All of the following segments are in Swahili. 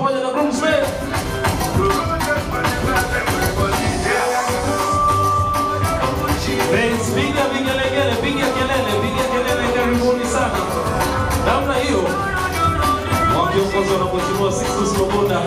pamoja na groomsmen. Piga vigelegele, piga kelele, karibuni sana. Namna hiyo wakiongozwa na Mheshimiwa Sixtus Mabunda.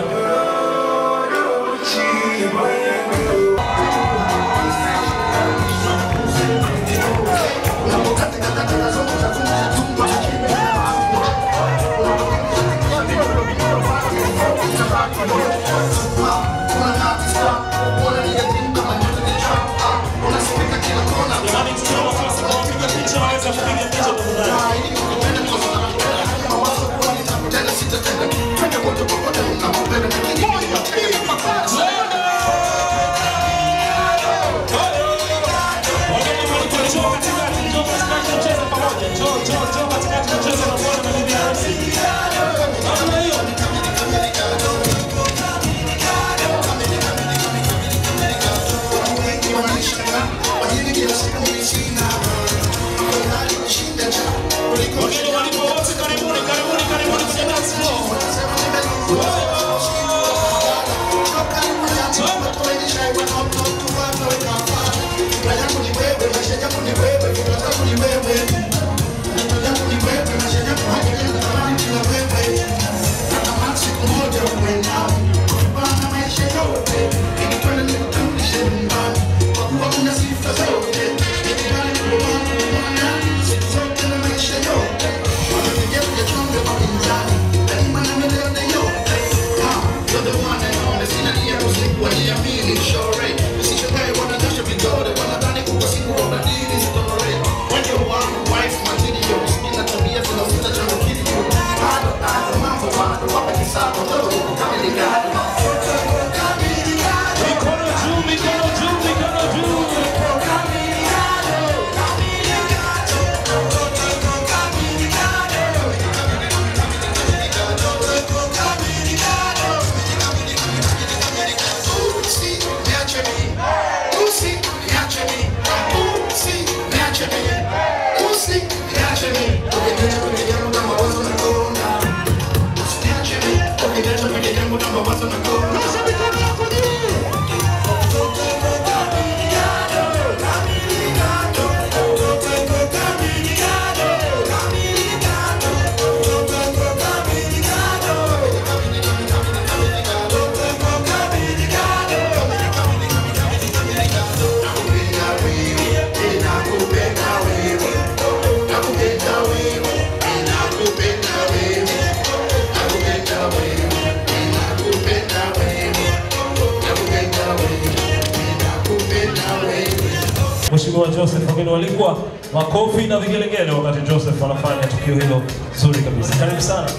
Mheshimiwa Joseph wageni walikuwa makofi na vigelegele wakati Joseph anafanya tukio hilo zuri kabisa. Karibu sana.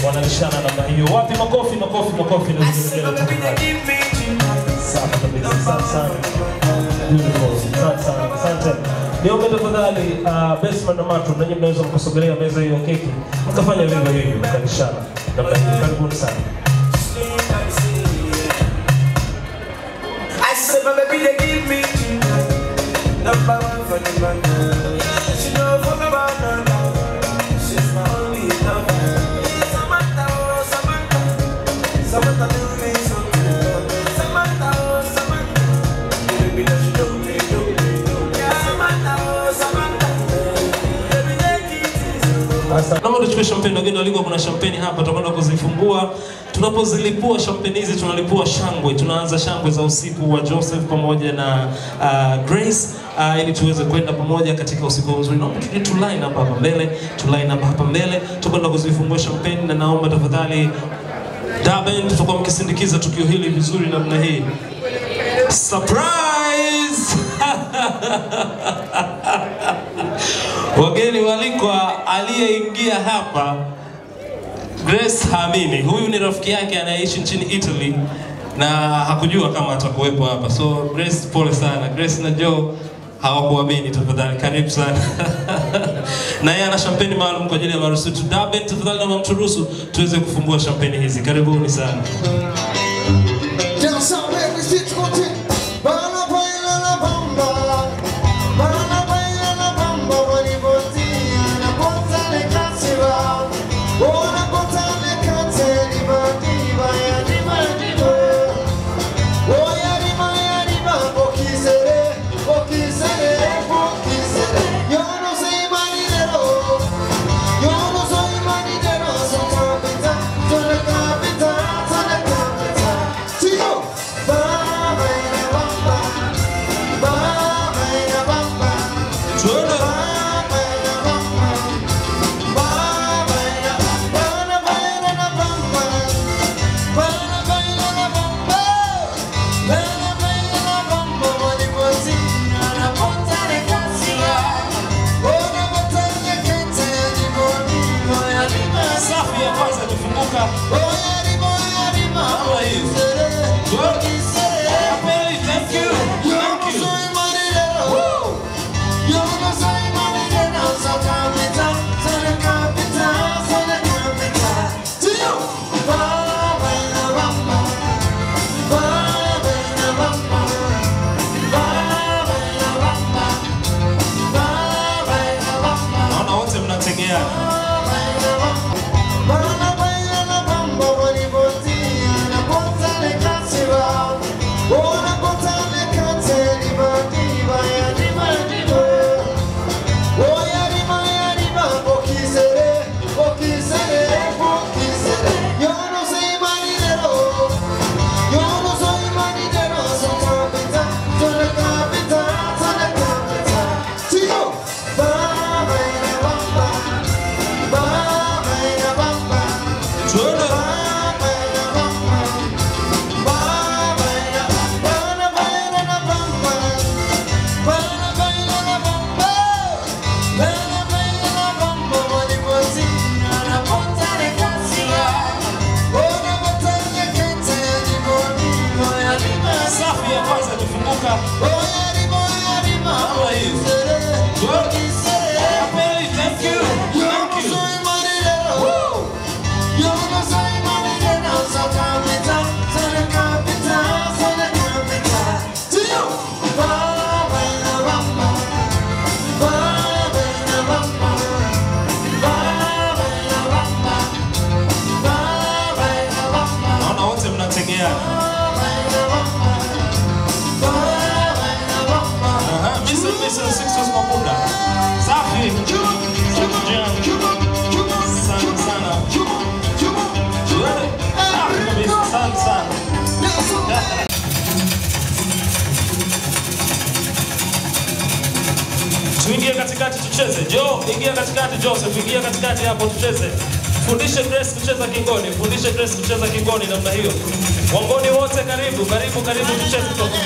Wanalishana namna hiyo. Wapi makofi na vigelegele. Safi kabisa. Sana. Beautiful. Sana. Asante. Niombe tafadhali Bestman na Matro nanyi mnaweza mkusogelea meza hiyo keki. Mkafanya vivyo hivyo mkalishana. Namna hiyo. Karibuni sana. Baby, they give me number one for the man. She know for the man. She's my only love. Samantha, oh Samantha, Samantha do me so good. Samantha, oh Samantha, baby that she do me. Samantha, oh Samantha, baby they give me so good. Naomba tuchukue champagne wageni walikuwa kuna champagne hapa tutakwenda kuzifungua. Tunapozilipua champagne hizi tunalipua shangwe. Tunaanza shangwe za usiku wa Joseph pamoja na Grace ili tuweze kwenda pamoja katika usiku mzuri. Naomba tu line up hapa mbele. Tutakwenda kuzifungua champagne na naomba tafadhali Daben tutakuwa mkisindikiza tukio hili vizuri namna hii. Surprise! Wageni walikuwa aliyeingia hapa Grace Hamini. Huyu ni rafiki yake anayeishi nchini Italy na hakujua kama atakuwepo hapa. So Grace, pole sana. Grace na Joe hawakuamini, tafadhali karibu sana. Na yeye ana champagne maalum kwa ajili ya maruhusu tu. Daben tafadhali naomba mturuhusu tuweze kufungua champagne hizi. Karibuni sana. Una Tuingie katikati tucheze. Joe, ingia katikati Joseph, ingia katikati hapo tucheze. Fundishe Grace kucheza kingoni, fundishe Grace kucheza kingoni namna hiyo. Wangoni wote karibu, karibu, karibu tucheze toka.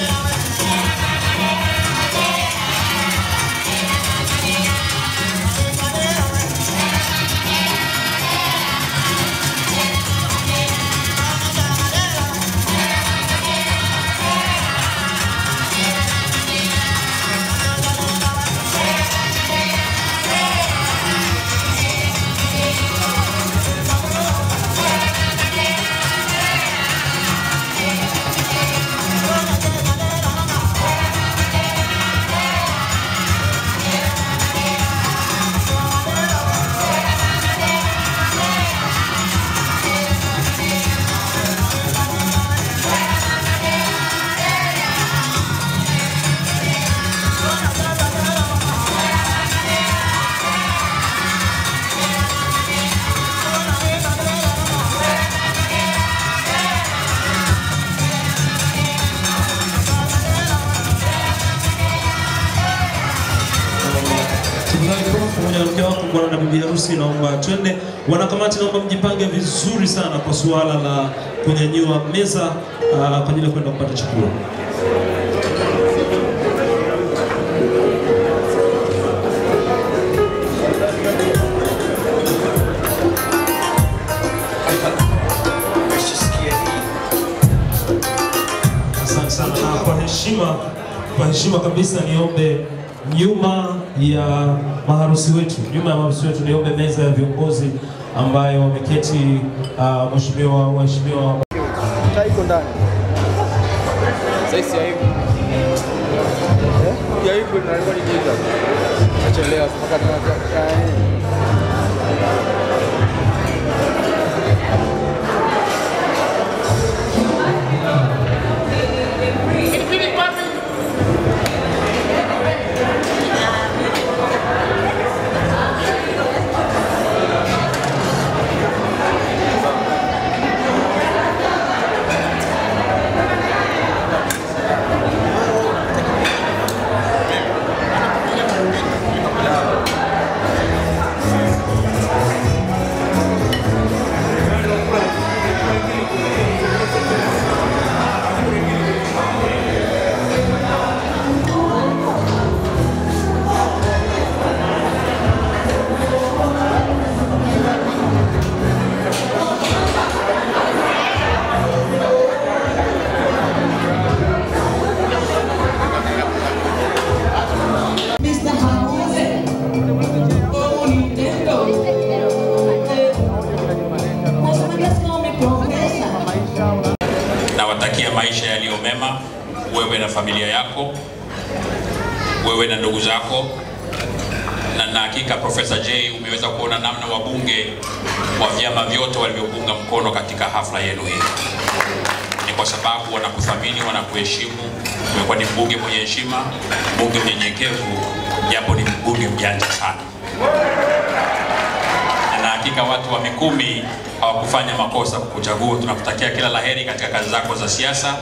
Mke wako bwana na bibi harusi, naomba twende. Wanakamati, naomba mjipange vizuri sana kwa suala la kunyanyua meza kwa ajili ya kwenda kupata chakula. Asante sana. Kwa heshima kabisa niombe nyuma ya maharusi wetu, niombe meza ya viongozi ambayo wameketi, waheshimiwa Taiko ndani. Sasa hivi. Ya hivi ndio nalikuwa nikiita. Achelewa mpaka tunataka. Nawatakia maisha yaliyo mema, wewe na familia yako, wewe na ndugu zako, na hakika Profesa J umeweza kuona namna wabunge wa vyama vyote walivyounga mkono katika hafla yenu hii. Ni kwa sababu wanakuthamini, wanakuheshimu. Umekuwa ni mbunge mwenye heshima, mbunge mnyenyekevu, japo ni mbunge mjanja sana. Na hakika watu wa Mikumi hawakufanya makosa kukuchagua. Tunakutakia kila laheri katika kazi zako za siasa,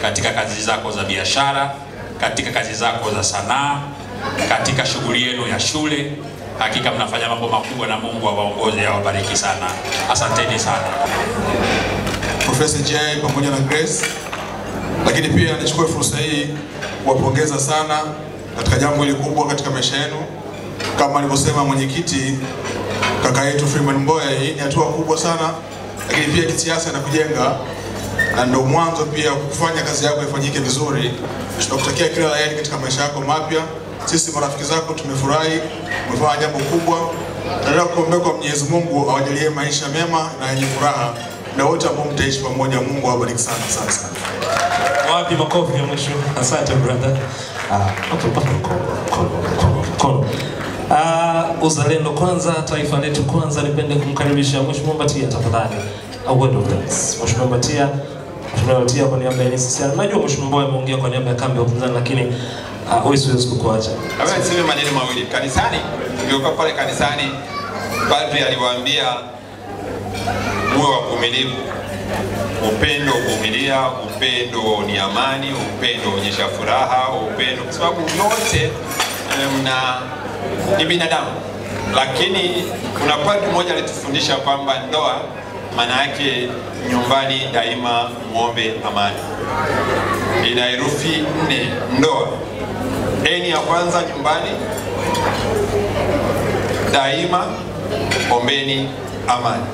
katika kazi zako za biashara, katika kazi zako za sanaa, katika shughuli yenu ya shule. Hakika mnafanya mambo makubwa na Mungu awaongoze, awabariki sana. Asanteni sana. Profesa J pamoja na Grace. Lakini pia nichukue fursa hii kuwapongeza sana katika jambo hili kubwa katika maisha yenu. Kama alivyosema mwenyekiti kaka yetu Freeman Mboya, hii ni hatua kubwa sana, lakini pia kisiasa na kujenga na ndio mwanzo pia kufanya kazi yako ifanyike vizuri. Tunakutakia kila la heri katika maisha yako mapya. Sisi marafiki zako tumefurahi, umefanya jambo kubwa. Tunataka kuomba kwa Mwenyezi Mungu awajalie maisha mema na yenye furaha na wote ambao mtaishi pamoja. Mungu awabariki sana. Asante sana. Wapi makofi ya mwisho? Asante brother. Uzalendo kwanza, taifa letu kwanza. Nipende kumkaribisha Mheshimiwa Mbatia tafadhali. A word of thanks. Mheshimiwa Mbatia kwa niaba ya NCCR. Najua Mheshimiwa Mbowe ameongea kwa niaba ya kambi ya upinzani, lakini siwezi kukuacha. Labda niseme maneno mawili. Kanisani, tuliokuwa pale kanisani, padri aliwaambia muwe wavumilivu. Upendo uvumilia, upendo ni amani, upendo huonyesha furaha, upendo kwa sababu yote ni binadamu. Lakini kuna padri mmoja alitufundisha kwamba ndoa maana yake nyumbani daima muombe amani. Ina herufi 4 ndoa. Eni ya kwanza nyumbani, daima ombeni amani.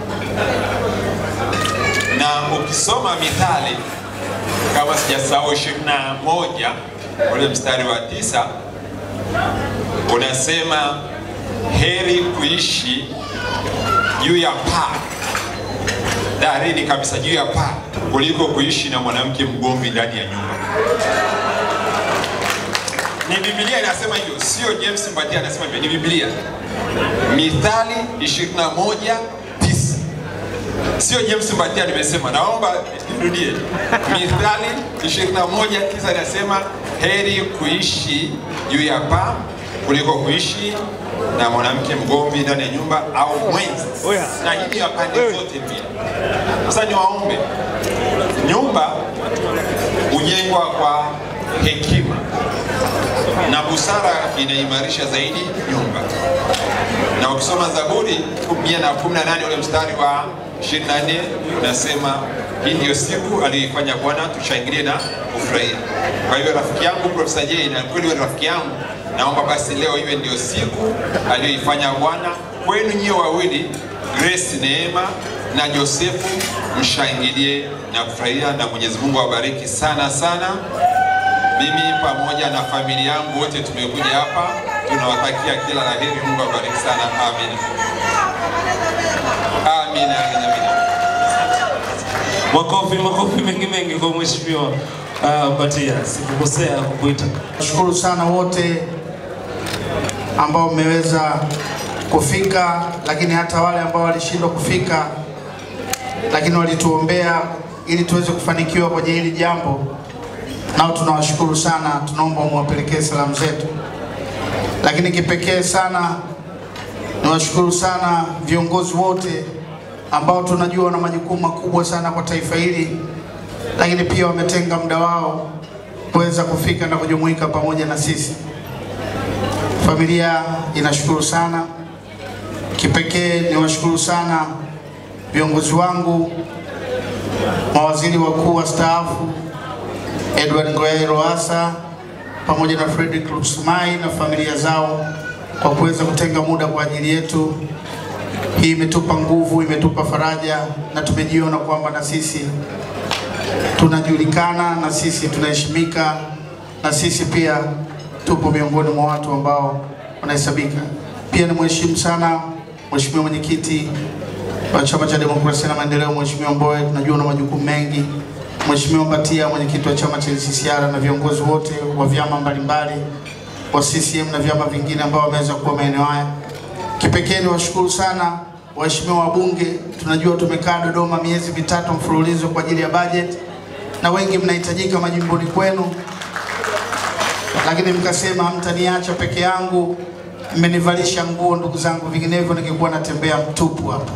Na ukisoma Mithali kama sijasahau 21 ule mstari wa 9 unasema heri kuishi juu ya paa, darini kabisa juu ya paa, kuliko kuishi na mwanamke mgomvi ndani ya nyumba. Ni Biblia inasema hivyo, sio James Mbatia anasema hivyo, ni Biblia. Mithali 21:9. Sio James Mbatia nimesema, naomba nirudie. Mithali 21:9 inasema heri kuishi juu ya paa kuliko kuishi na mwanamke mgomvi ndani ya nyumba au mwenzi. Na hili ya pande zote mbili. Sasa niwaombe, nyumba hujengwa kwa hekima na busara, inaimarisha zaidi nyumba. Na ukisoma Zaburi 118 ule mstari wa 24 unasema hii ndio siku aliyoifanya Bwana, tushangilie na kufurahia. Kwa hivyo rafiki yangu Profesa J, na kweli wewe rafiki yangu, naomba basi leo iwe ndio siku aliyoifanya Bwana kwenu nyie wawili, Grace Neema na Josefu, mshangilie na kufurahia, na Mwenyezi Mungu awabariki sana sana. Mimi pamoja na familia yangu wote tumekuja hapa, tunawatakia kila la heri. Mungu awabariki sana. Amen. Amen. Makofi mengi kwa Mheshimiwa Mbatia. Sikukosea kukuita. Nashukuru sana wote ambao mmeweza kufika, lakini hata wale ambao walishindwa kufika lakini walituombea ili tuweze kufanikiwa kwenye hili jambo. Nao tunawashukuru sana, tunaomba muwapelekee salamu zetu. Lakini kipekee sana niwashukuru sana viongozi wote ambao tunajua wana majukumu makubwa sana kwa taifa hili, lakini pia wametenga muda wao kuweza kufika na kujumuika pamoja na sisi. Familia inashukuru sana. Kipekee niwashukuru sana viongozi wangu, mawaziri wakuu wastaafu Edward Ngoyai Lowassa pamoja na Frederick Lusumai na familia zao kwa kuweza kutenga muda kwa ajili yetu. Hii imetupa nguvu, imetupa faraja, na tumejiona kwamba na sisi tunajulikana, na sisi tunaheshimika, na sisi pia tupo miongoni mwa watu ambao wanahesabika. Pia ni mheshimu sana Mheshimiwa Mwenyekiti wa Chama cha Demokrasia na Maendeleo, Mheshimiwa Mbowe, tunajua na majukumu mengi. Mheshimiwa Mbatia, mwenyekiti wa chama cha NCCR, na viongozi wote wa vyama mbalimbali wa CCM na vyama vingine ambao wameweza kuwa maeneo haya. Kipekee ni washukuru sana waheshimiwa wabunge. Tunajua tumekaa Dodoma miezi 3 mfululizo kwa ajili ya budget, na wengi mnahitajika majimboni kwenu, lakini mkasema hamtaniacha peke yangu. Mmenivalisha nguo ndugu zangu, vinginevyo ningekuwa natembea mtupu hapa.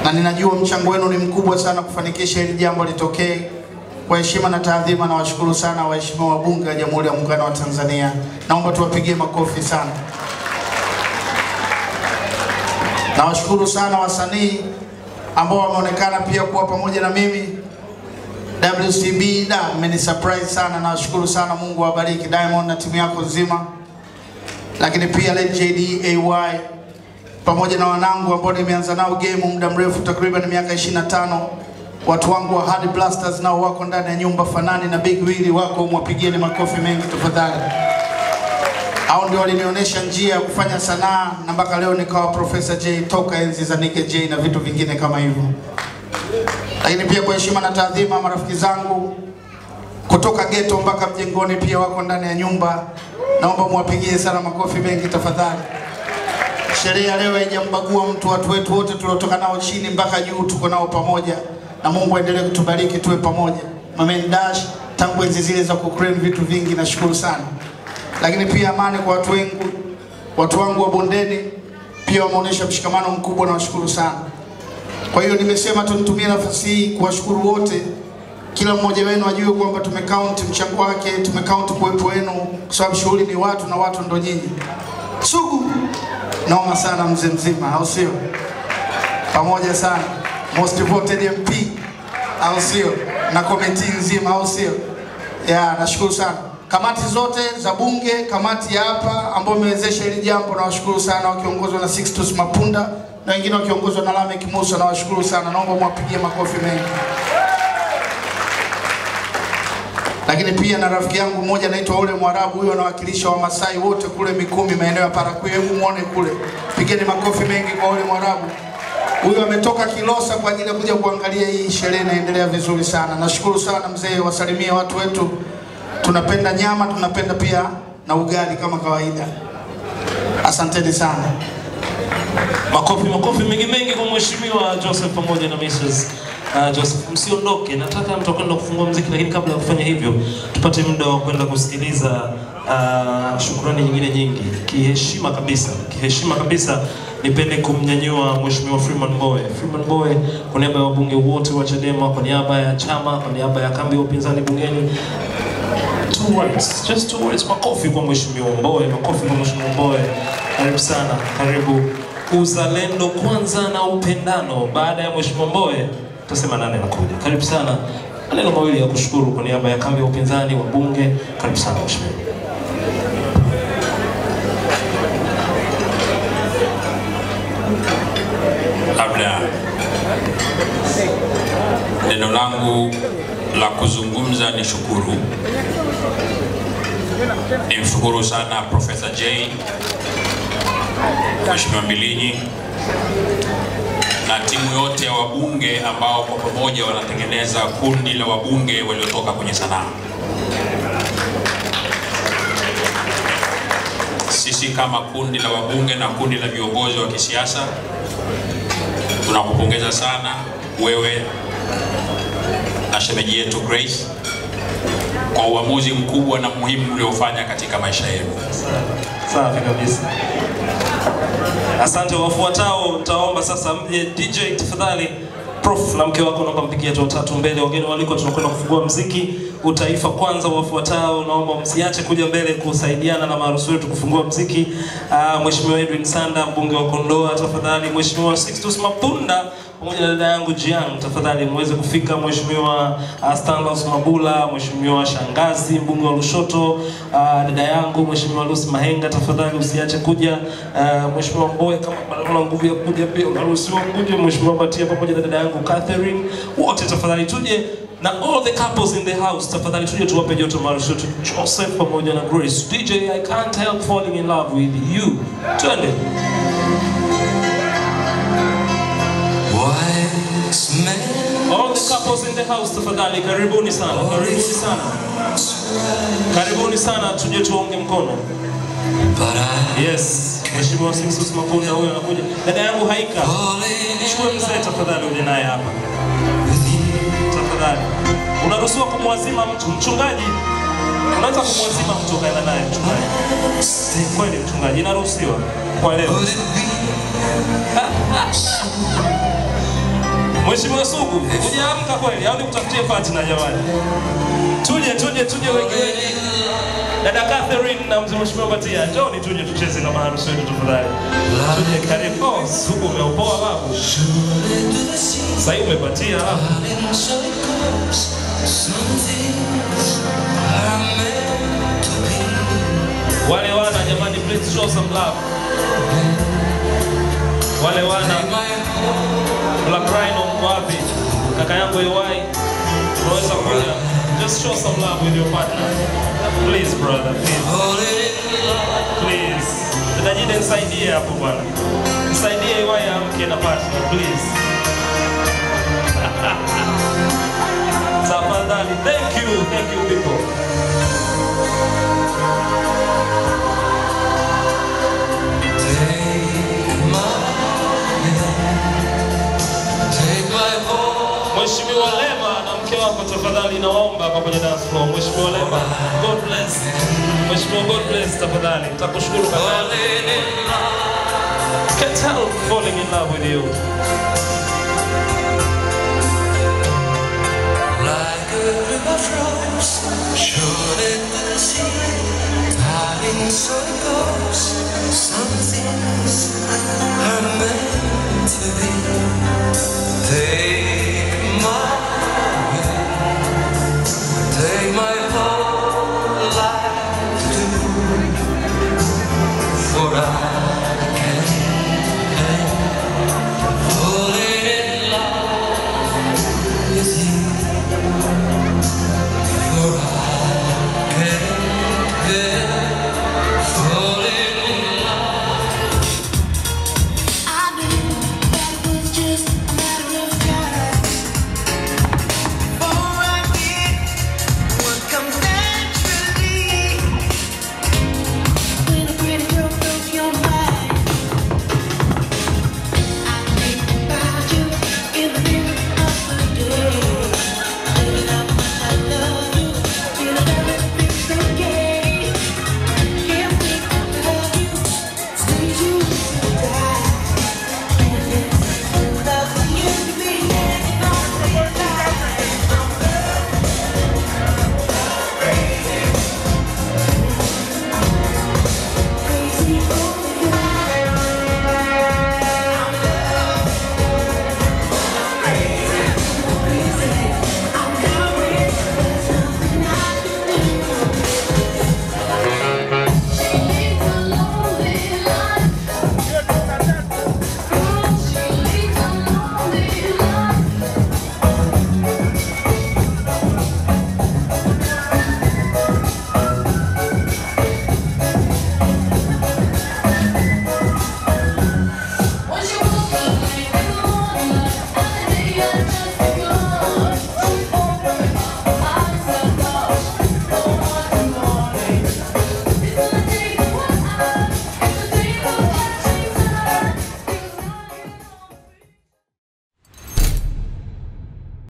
Na ninajua mchango wenu ni mkubwa sana kufanikisha hili jambo litokee. Kwa heshima na taadhima, na washukuru sana waheshimiwa wabunge wa Jamhuri ya Muungano wa Tanzania. Naomba tuwapigie makofi sana. Na washukuru sana wasanii ambao wameonekana pia kuwa pamoja na mimi. WCB mmeni surprise sana, na washukuru sana. Mungu awabariki Diamond na timu yako nzima. Lakini pia JD AY pamoja na wanangu ambao nimeanza nao game muda mrefu, takriban miaka 25. Watu wangu wa Hard Blasters nao wako ndani ya nyumba. Fanani na Big Willy wako, mwapigieni makofi mengi tafadhali. Hao ndio walinionyesha njia ya kufanya sanaa na mpaka leo nikawa Professor J toka enzi za Nike J na vitu vingine kama hivyo. Lakini pia kwa heshima na taadhima, marafiki zangu kutoka ghetto mpaka mjengoni pia wako ndani ya nyumba. Naomba muwapigie sana makofi mengi tafadhali. Sheria leo haijambagua mtu, watu wetu wote tuliotoka nao chini mpaka juu tuko nao pamoja. Na Mungu aendelee kutubariki tuwe pamoja. Mamen Dash tangu enzi zile za kuclaim vitu vingi, nashukuru sana. Lakini pia Amani kwa watu wangu wa bondeni pia wameonyesha mshikamano mkubwa na washukuru sana. Kwa hiyo nimesema tunitumie nafasi hii kuwashukuru wote. Kila mmoja wenu ajue kwamba tumecount mchango wake, tumecount kuwepo wenu kwa sababu shughuli ni watu na watu ndo nyinyi. Sugu naoma sana mzee mzima, au sio? Pamoja sana. Most voted MP, au sio? Na komiti nzima, au sio? Ya, nashukuru sana. Kamati zote za bunge, kamati hapa ambao imewezesha hili jambo, na washukuru sana, wakiongozwa na Sixtus Mapunda na wengine wakiongozwa na Lamek Musa, na washukuru sana. Naomba mwapigie makofi mengi. Lakini pia na rafiki yangu mmoja anaitwa Ole Mwarabu, huyo anawakilisha wa Masai wote kule Mikumi maeneo ya Parakui. Hebu muone kule. Pigeni makofi mengi kwa Ole Mwarabu. Huyo ametoka Kilosa kwa ajili ya kuja kuangalia hii sherehe inaendelea vizuri sana. Nashukuru sana mzee, wasalimie watu wetu. Tunapenda nyama, tunapenda pia na ugali kama kawaida. Asanteni sana. Makofi mengi kwa mheshimiwa Joseph pamoja na Mrs. Joseph. Msiondoke, nataka mtu kwenda kufungua muziki, lakini kabla ya kufanya hivyo tupate muda wa kwenda kusikiliza shukrani nyingine nyingi. Kiheshima kabisa nipende kumnyanyua mheshimiwa Freeman Mbowe. Freeman Mbowe kwa niaba ya wabunge wote wa Chadema, kwa niaba ya chama, kwa niaba ya kambi ya upinzani bungeni, just two words. Makofi kwa mheshimiwa Mbowe, makofi kwa mheshimiwa Mbowe. Karibu sana, karibu. Uzalendo kwanza na upendano. Baada ya mheshimiwa Mbowe tutasema nani anakuja. Karibu sana. Maneno mawili ya kushukuru kwa niaba ya kambi ya upinzani, wabunge. Karibu sana mheshimiwa. Labda neno langu la kuzungumza ni shukuru. Nimshukuru sana Professor J, Mheshimiwa Mbilinyi na timu yote ya wabunge ambao kwa pamoja wanatengeneza kundi la wabunge waliotoka kwenye sanaa. Sisi kama kundi la wabunge na kundi la viongozi wa kisiasa tunakupongeza sana wewe na shemeji yetu Grace kwa uamuzi mkubwa na muhimu uliofanya katika maisha yenu. Safi kabisa. Asante. Wafuatao nitaomba sasa mje DJ tafadhali. Prof na mke wako naomba mpigie watu watatu mbele. Wageni waliko tunakwenda kufungua muziki. Utaifa kwanza. Wafuatao naomba msiache kuja mbele kusaidiana na maharusi wetu kufungua muziki. Mheshimiwa Edwin Sanda, mbunge wa Kondoa tafadhali. Mheshimiwa Sixtus Mapunda pamoja na dada yangu Jiang tafadhali muweze kufika. Mheshimiwa Stanlos Mabula, Mheshimiwa Shangazi mbunge wa Lushoto, dada yangu Mheshimiwa Lucy Mahenga tafadhali usiache kuja. Mheshimiwa Mbowe kama bado nguvu ya kuja pia unaruhusiwa kuja. Mheshimiwa Batia pamoja na dada yangu Catherine, wote tafadhali tuje. Na all the couples in the house tafadhali tuje tuwape joto maharusi wetu Joseph pamoja na Grace. DJ I can't help falling in love with you. Twende. All the couples in the house tafadhali karibuni sana, karibuni sana. Karibuni sana, tuje tuonge mkono. Yes, Mheshimiwa Sixtus Mapunda huyo anakuja. Dada yangu Haika, chukue mzee tafadhali uje naye hapa. Tafadhali. Unaruhusiwa kumwazima mtu, mchungaji. Unaweza kumwazima mtu kaenda naye mchungaji. Kweli mchungaji inaruhusiwa kwa leo. Mheshimiwa Sugu, hujaamka kweli au nikutafutie partner jamani? Tuje wengi. Dada Catherine na Mheshimiwa Batia, njoni tuje tucheze na maharusi wetu tafadhali. Tuje karibu. Oh, Sugu umeopoa babu. Sasa umepatia. Wale wana jamani, please show some love. Wale wana Black Rhino wapi? Kaka yangu EY, unaweza kuja. Just show some love with your partner. Please brother, please. Please. Tunajida nisaidie hapo bwana. Nisaidie EY amke na partner, please. Tafadhali. Thank you people. Mheshimiwa Lema na mke wako tafadhali naomba hapa kwenye dance floor. Mheshimiwa Lema, God bless. Mheshimiwa, God bless tafadhali. Nitakushukuru kaka. Can't help falling in love with you. Like a river flows, short into the sea, darling, so it goes. Some things are meant to be. Take my whole life too, for I can't falling in love with you.